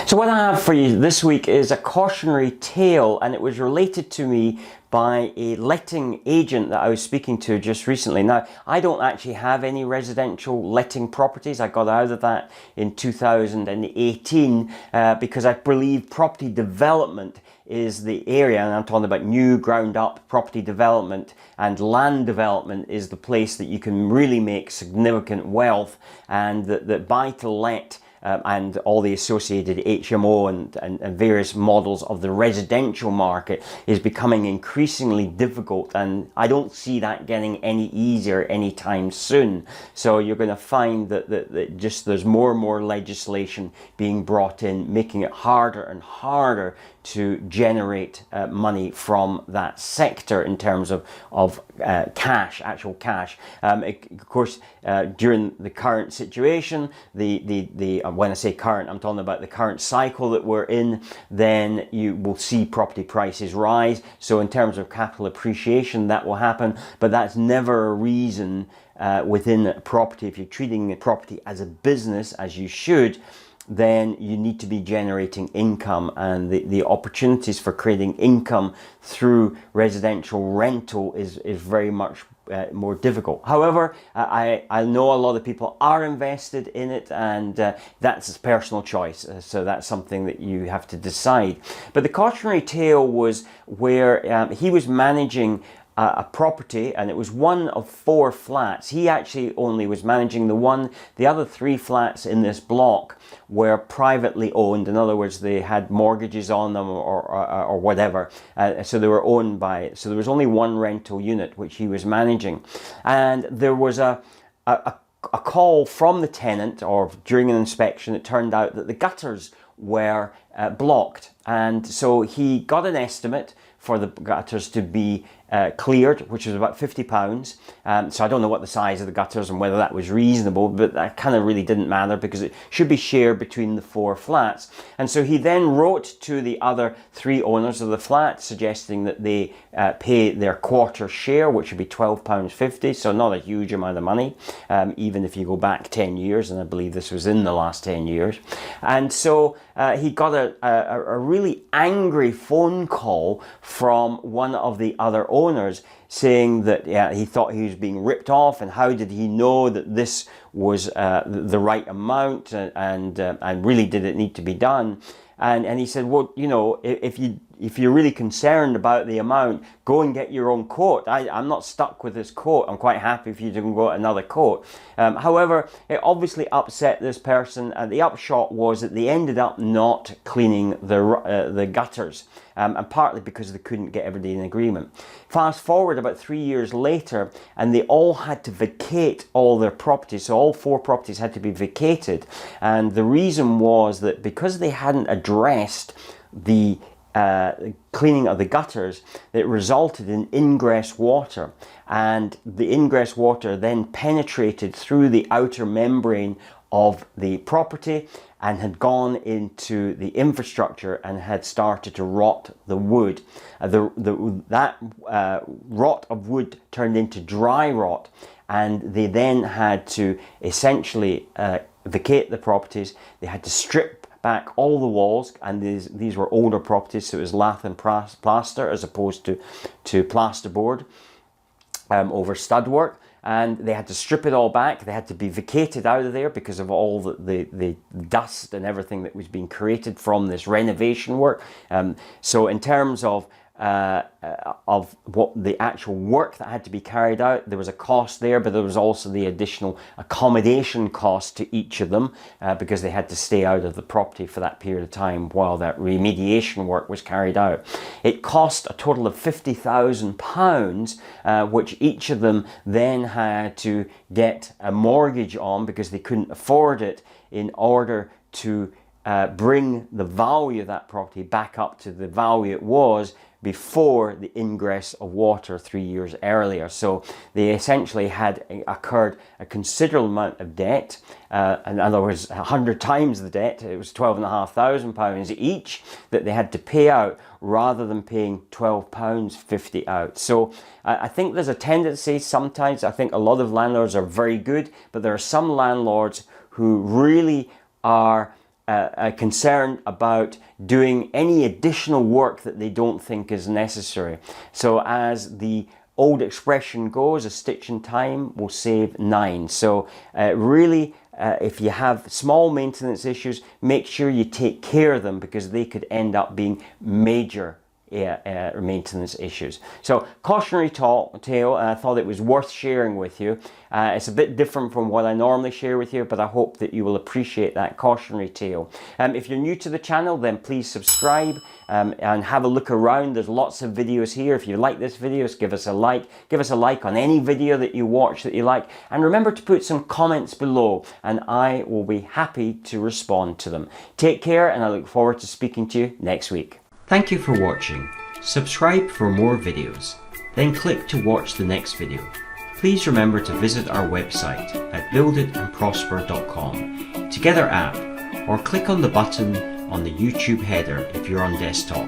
So what I have for you this week is a cautionary tale, and it was related to me by a letting agent that I was speaking to just recently. Now, I don't actually have any residential letting properties. I got out of that in 2018 because I believe property development is the area, and I'm talking about new ground up property development, and land development is the place that you can really make significant wealth, and that buy to let and all the associated HMO and various models of the residential market is becoming increasingly difficult, and I don't see that getting any easier anytime soon. So you're going to find that just there's more and more legislation being brought in, making it harder and harder to generate money from that sector in terms of cash, actual cash. Of course, during the current situation, when I say current, I'm talking about the current cycle that we're in, then you will see property prices rise. So in terms of capital appreciation, that will happen, but that's never a reason within property. If you're treating property as a business, as you should, then you need to be generating income, and the opportunities for creating income through residential rental is very much more difficult. However, I know a lot of people are invested in it, and that's a personal choice, so that's something that you have to decide. But the cautionary tale was where he was managing a property, and it was one of 4 flats. He actually only was managing the other 3 flats in this block were privately owned. In other words, they had mortgages on them or whatever. So they were owned by, so there was only one rental unit which he was managing. And there was a call from the tenant, or during an inspection, it turned out that the gutters were blocked. And so he got an estimate for the gutters to be cleared, which was about £50. So I don't know what the size of the gutters and whether that was reasonable, but that kind of really didn't matter because it should be shared between the 4 flats. And so he then wrote to the other 3 owners of the flat, suggesting that they pay their quarter share, which would be £12.50, so not a huge amount of money, even if you go back 10 years, and I believe this was in the last 10 years. And so he got a really angry phone call from one of the other owners saying that he thought he was being ripped off, and how did he know that this was the right amount, and really did it need to be done. And he said, well, you know, if you're really concerned about the amount, go and get your own quote. I'm not stuck with this quote. I'm quite happy if you can go another quote. However, it obviously upset this person, and the upshot was that they ended up not cleaning the gutters, and partly because they couldn't get everybody in agreement. Fast forward about 3 years later, and they all had to vacate all their properties. So all 4 properties had to be vacated, and the reason was that because they hadn't addressed the cleaning of the gutters, it resulted in ingress water, and the ingress water then penetrated through the outer membrane of the property and had gone into the infrastructure and had started to rot the wood. That rot of wood turned into dry rot, and they then had to essentially vacate the properties. They had to strip back all the walls, and these were older properties, so it was lath and plaster as opposed to plasterboard over stud work. And they had to strip it all back. They had to be vacated out of there because of all the dust and everything that was being created from this renovation work. So in terms of what the actual work that had to be carried out, there was a cost there, but there was also the additional accommodation cost to each of them because they had to stay out of the property for that period of time while that remediation work was carried out. It cost a total of £50,000, which each of them then had to get a mortgage on because they couldn't afford it, in order to bring the value of that property back up to the value it was before the ingress of water 3 years earlier. So they essentially had incurred a considerable amount of debt. In other words, 100 times the debt. It was £12,500 each that they had to pay out, rather than paying £12.50 out. So I think there's a tendency sometimes, I think a lot of landlords are very good, but there are some landlords who really are concerned about doing any additional work that they don't think is necessary. So as the old expression goes, a stitch in time will save 9. So really, if you have small maintenance issues, make sure you take care of them, because they could end up being major maintenance issues. So cautionary tale, and I thought it was worth sharing with you. It's a bit different from what I normally share with you, but I hope that you will appreciate that cautionary tale. If you're new to the channel, then please subscribe and have a look around. There's lots of videos here. If you like this video, give us a like. Give us a like on any video that you watch that you like, and remember to put some comments below, and I will be happy to respond to them. Take care, and I look forward to speaking to you next week. Thank you for watching. Subscribe for more videos, then click to watch the next video. Please remember to visit our website at builditandprosper.com, Together app, or click on the button on the YouTube header if you're on desktop.